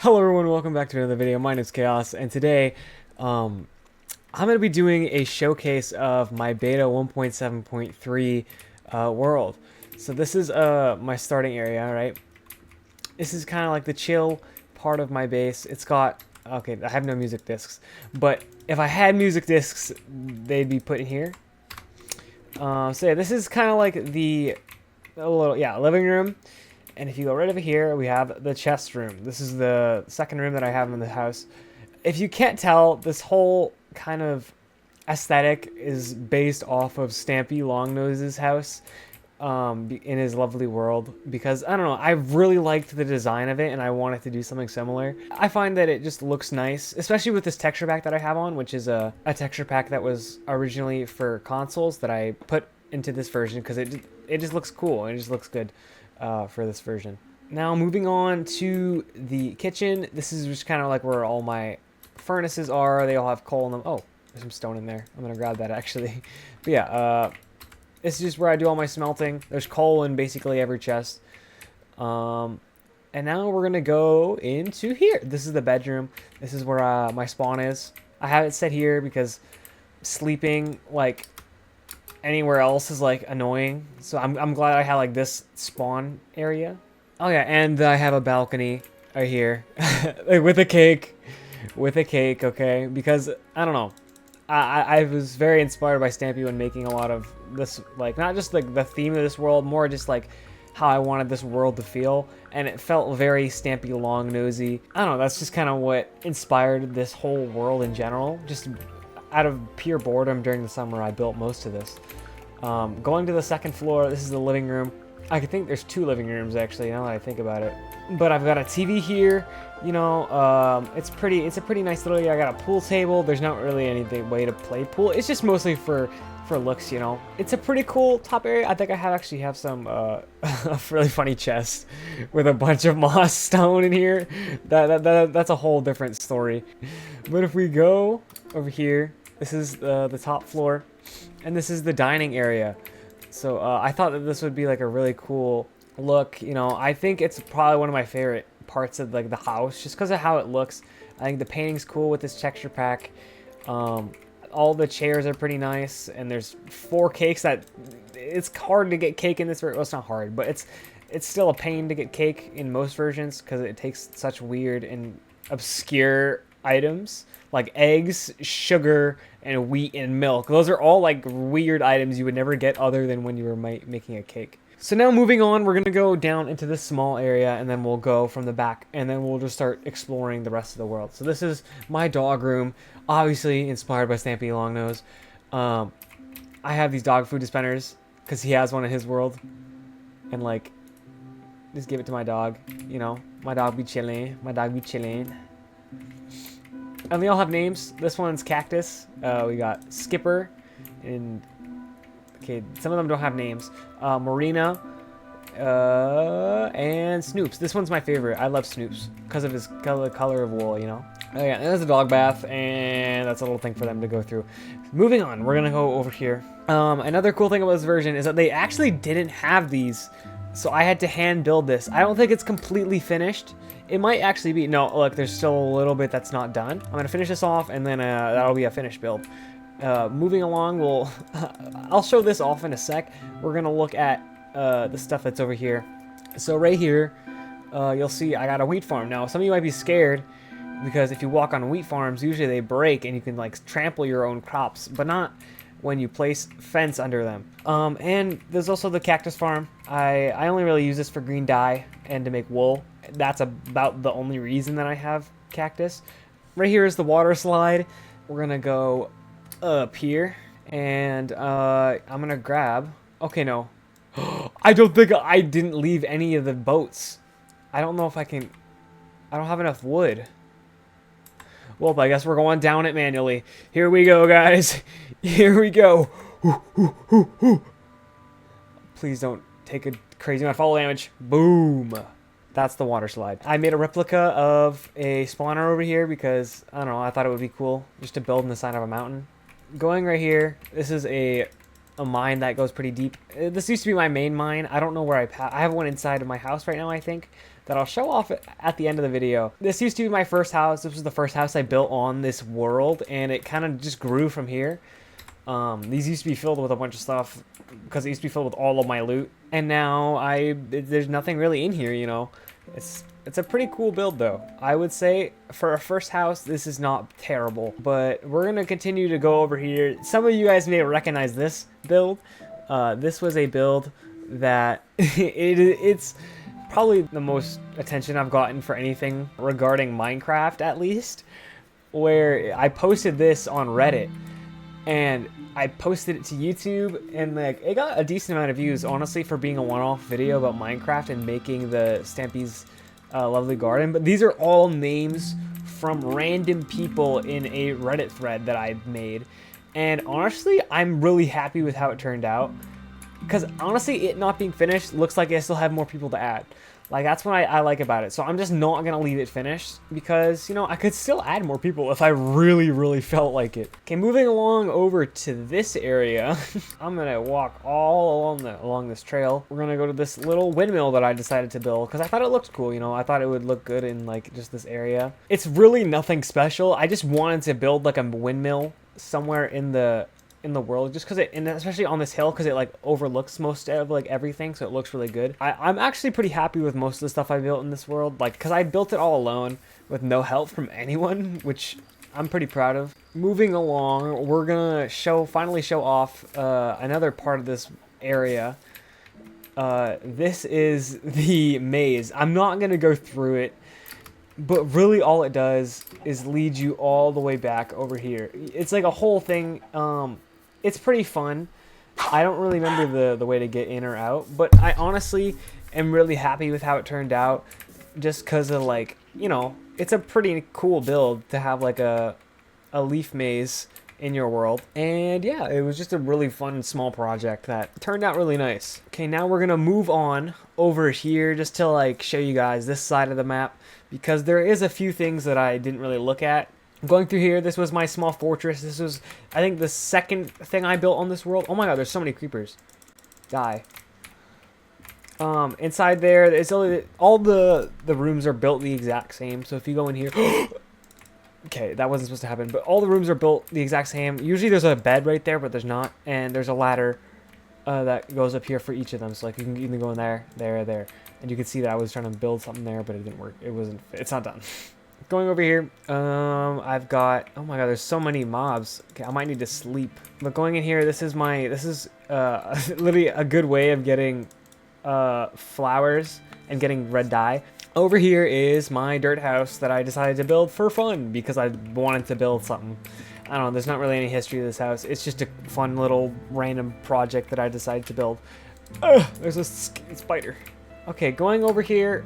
Hello everyone, welcome back to another video. My name is Chaos, and today I'm going to be doing a showcase of my beta 1.7.3 world. So this is my starting area, right? This is kind of like the chill part of my base. It's got, okay, I have no music discs, but if I had music discs, they'd be put in here. So yeah, this is kind of like the living room. And if you go right over here, we have the chest room. This is the second room that I have in the house. If you can't tell, this whole kind of aesthetic is based off of Stampy Longnose's house in his lovely world. Because, I don't know, I really liked the design of it and I wanted to do something similar. I find that it just looks nice, especially with this texture pack that I have on, which is a texture pack that was originally for consoles that I put into this version because it just looks cool and it just looks good. For this version. Now moving on to the kitchen. This is just kind of like where all my furnaces are. They all have coal in them. Oh, there's some stone in there. I'm gonna grab that actually. But yeah, this is just where I do all my smelting. There's coal in basically every chest. And now we're gonna go into here. This is the bedroom. This is where my spawn is. I have it set here because sleeping like anywhere else is like annoying, so I'm glad I have like this spawn area. Oh yeah, and I have a balcony right here with a cake, okay, because I don't know, I was very inspired by Stampy when making a lot of this, like not just like the theme of this world, more just like how I wanted this world to feel, and it felt very Stampy Longnosey. I don't know, that's just kind of what inspired this whole world in general. Just out of pure boredom during the summer, I built most of this. Going to the second floor, this is the living room. I think there's two living rooms actually, now that I think about it. But I've got a TV here, you know, it's a pretty nice little area. I got a pool table. There's not really anything way to play pool. It's just mostly for looks, you know. It's a pretty cool top area. I think I actually have some a really funny chest with a bunch of moss stone in here. That's a whole different story. But if we go over here, this is the top floor, and this is the dining area. So I thought that this would be like a really cool look. You know, I think it's probably one of my favorite parts of like the house, just because of how it looks. I think the painting's cool with this texture pack. All the chairs are pretty nice, and there's 4 cakes. That it's hard to get cake in this. Well, it's not hard, but it's still a pain to get cake in most versions because it takes such weird and obscure items like eggs, sugar, and wheat and milk. Those are all like weird items you would never get other than when you were making a cake. So now moving on, we're gonna go down into this small area, and then we'll go from the back, and then we'll just start exploring the rest of the world. So this is my dog room, obviously inspired by Stampy Longnose. I have these dog food dispensers because he has one in his world, and like, just give it to my dog. You know, my dog be chilling. My dog be chilling. And they all have names. This one's Cactus. We got Skipper, and okay, some of them don't have names. Marina, and Snoops. This one's my favorite. I love Snoops because of his color of wool, you know. Oh yeah, and there's a dog bath, and that's a little thing for them to go through. Moving on, we're gonna go over here. Another cool thing about this version is that they actually didn't have these, so I had to hand build this. I don't think it's completely finished. It might actually be. No, look, there's still a little bit that's not done. I'm gonna finish this off, and then that'll be a finished build. Moving along, I'll show this off in a sec. We're gonna look at the stuff that's over here. So right here, you'll see I got a wheat farm. Now, some of you might be scared because if you walk on wheat farms, usually they break and you can like trample your own crops, but not when you place fence under them. And there's also the cactus farm. I only really use this for green dye and to make wool. That's about the only reason that I have cactus. Right here is the water slide. We're gonna go up here, and I'm gonna grab, okay, no, I didn't leave any of the boats. I don't know if I can. I don't have enough wood. Well, I guess we're going down it manually. Here we go, guys. Here we go. Please don't take a crazy amount of fall damage. Boom. That's the water slide. I made a replica of a spawner over here because, I don't know, I thought it would be cool just to build on the side of a mountain. Going right here, this is a mine that goes pretty deep. This used to be my main mine. I don't know where I have one inside of my house right now, I think. that I'll show off at the end of the video. This used to be my first house. This was the first house I built on this world, and it kind of just grew from here. These used to be filled with a bunch of stuff because it used to be filled with all of my loot, and now there's nothing really in here, you know. It's a pretty cool build though. I would say for a first house, this is not terrible, but we're gonna continue to go over here. Some of you guys may recognize this build. This was a build that it's probably the most attention I've gotten for anything regarding Minecraft, at least, where I posted this on Reddit and I posted it to YouTube, and like it got a decent amount of views, honestly, for being a one-off video about Minecraft and making the Stampy's lovely garden. But these are all names from random people in a Reddit thread that I made, and honestly I'm really happy with how it turned out, because honestly it not being finished looks like I still have more people to add. Like, that's what I like about it. So I'm just not going to leave it finished because, you know, I could still add more people if I really felt like it. Okay, moving along over to this area. I'm going to walk all along this trail. We're going to go to this little windmill that I decided to build because I thought it looked cool, you know. I thought it would look good in, like, just this area. It's really nothing special. I just wanted to build, like, a windmill somewhere in the world, just because and especially on this hill, because it like overlooks most of like everything, so it looks really good. I'm actually pretty happy with most of the stuff I built in this world, like, because I built it all alone with no help from anyone, which I'm pretty proud of. Moving along, we're gonna finally show off another part of this area. This is the maze. I'm not gonna go through it, but really all it does is lead you all the way back over here. It's like a whole thing. It's pretty fun. I don't really remember the way to get in or out, but I honestly am really happy with how it turned out, just because of, like, you know, it's a pretty cool build to have like a leaf maze in your world. And yeah, it was just a really fun small project that turned out really nice. Okay, now we're gonna move on over here just to like show you guys this side of the map, because there is a few things that I didn't really look at. Going through here, this was my small fortress. This was, I think, the second thing I built on this world. Oh my god, there's so many creepers. Die. Inside there, it's all the rooms are built the exact same. So if you go in here, okay, that wasn't supposed to happen, but all the rooms are built the exact same. Usually there's a bed right there, but there's not, and there's a ladder that goes up here for each of them. So like you can even go in there, there, and you can see that I was trying to build something there, but it didn't work. It's not done. Going over here, I've got, oh my god, there's so many mobs. Okay, I might need to sleep. But going in here, this is literally a good way of getting flowers and getting red dye. Over here is my dirt house that I decided to build for fun because I wanted to build something. I don't know, there's not really any history to this house. It's just a fun little random project that I decided to build. There's a spider. Okay, going over here,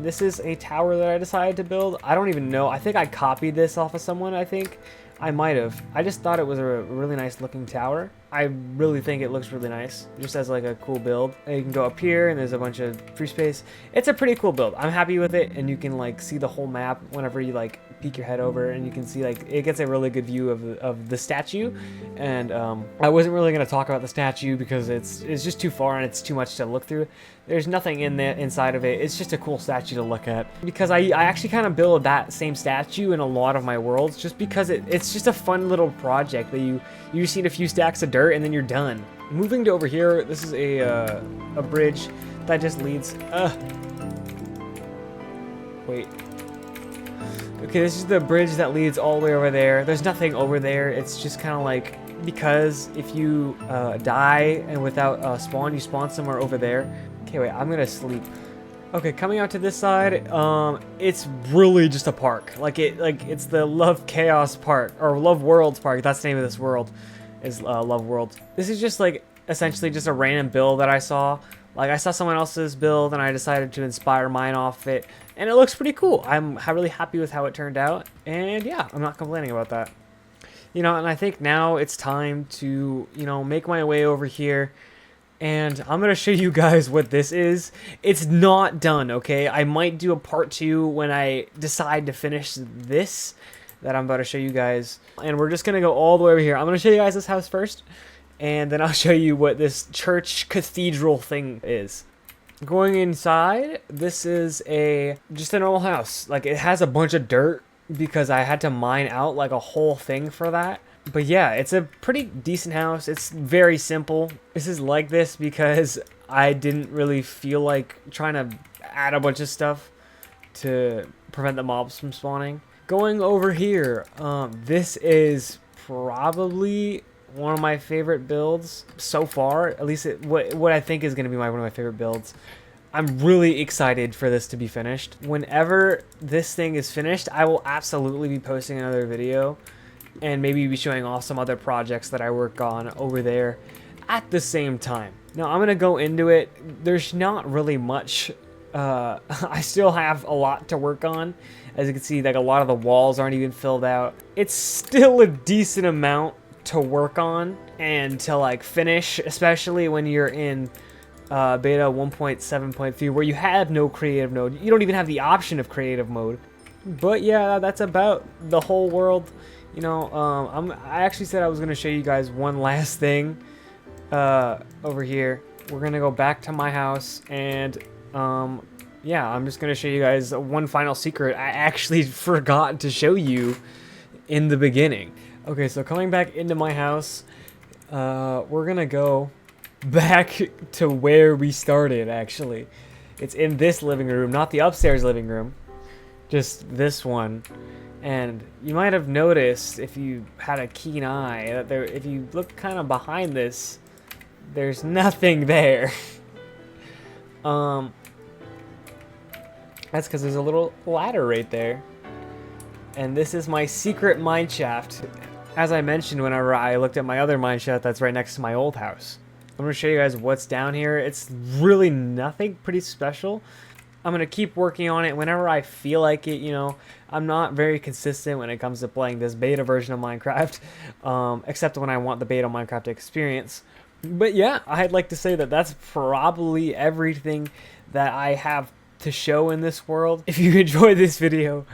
this is a tower that I decided to build. I don't even know. I think I copied this off of someone, I think. I might have. I just thought it was a really nice looking tower. I really think it looks really nice, just as like a cool build. And you can go up here and there's a bunch of free space. It's a pretty cool build. I'm happy with it, and you can like see the whole map whenever you like peek your head over, and you can see like it gets a really good view of the statue. And I wasn't really going to talk about the statue because it's just too far and it's too much to look through. There's nothing inside of it. It's just a cool statue to look at, because I actually kind of build that same statue in a lot of my worlds, just because it's just a fun little project that you just need a few stacks of dirt and then you're done. Moving to over here, this is a bridge that just leads. Wait. Okay, this is the bridge that leads all the way over there. There's nothing over there. It's just kind of like, because if you die and without spawn, you spawn somewhere over there. Okay, wait, I'm gonna sleep. Okay, coming out to this side, it's really just a park. It's the Love Chaos Park, or Love Worlds Park. That's the name of this world, is Love Worlds. This is just like essentially just a random build that I saw. Like, I saw someone else's build and I decided to inspire mine off it, and it looks pretty cool. I'm really happy with how it turned out, and yeah, I'm not complaining about that. You know, and I think now it's time to, you know, make my way over here. And I'm going to show you guys what this is. It's not done, okay? I might do a part 2 when I decide to finish this that I'm about to show you guys. And we're just going to go all the way over here. I'm going to show you guys this house first, and then I'll show you what this church cathedral thing is. Going inside, this is just a normal house. Like, it has a bunch of dirt because I had to mine out like a whole thing for that. But yeah, it's a pretty decent house. It's very simple. This is like this because I didn't really feel like trying to add a bunch of stuff to prevent the mobs from spawning. Going over here, this is probably one of my favorite builds so far. At least what I think is going to be one of my favorite builds. I'm really excited for this to be finished. Whenever this thing is finished, I will absolutely be posting another video and maybe be showing off some other projects that I work on over there at the same time. Now, I'm going to go into it. There's not really much. I still have a lot to work on. As you can see, like, a lot of the walls aren't even filled out. It's still a decent amount to work on and to like finish, especially when you're in beta 1.7.3 where you have no creative mode. You don't even have the option of creative mode. But yeah, that's about the whole world. You know, I actually said I was going to show you guys one last thing over here. We're going to go back to my house and yeah, I'm just going to show you guys one final secret I actually forgot to show you in the beginning. Okay, so coming back into my house, we're going to go back to where we started, actually. It's in this living room, not the upstairs living room, just this one. And you might have noticed, if you had a keen eye, that if you look kind of behind this, there's nothing there. That's because there's a little ladder right there. And this is my secret mine shaft. As I mentioned whenever I looked at my other mine shaft that's right next to my old house. I'm going to show you guys what's down here. It's really nothing pretty special. I'm going to keep working on it whenever I feel like it, you know. I'm not very consistent when it comes to playing this beta version of Minecraft, except when I want the beta Minecraft experience. But yeah, I'd like to say that that's probably everything that I have to show in this world. If you enjoyed this video,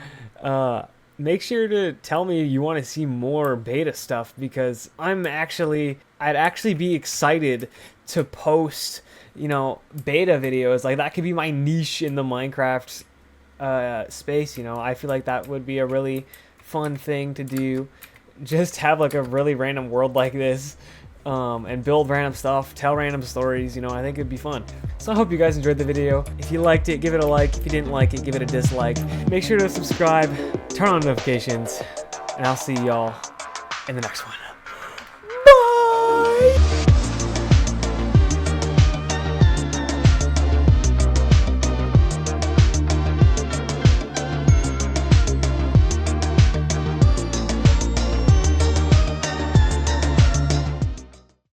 make sure to tell me you want to see more beta stuff, because I'd actually be excited to post, you know, beta videos. Like, that could be my niche in the Minecraft space, you know. I feel like that would be a really fun thing to do. Just have like a really random world like this, and build random stuff, tell random stories, you know. I think it'd be fun. So I hope you guys enjoyed the video. If you liked it, give it a like. If you didn't like it, give it a dislike. Make sure to subscribe, turn on notifications, and I'll see y'all in the next one.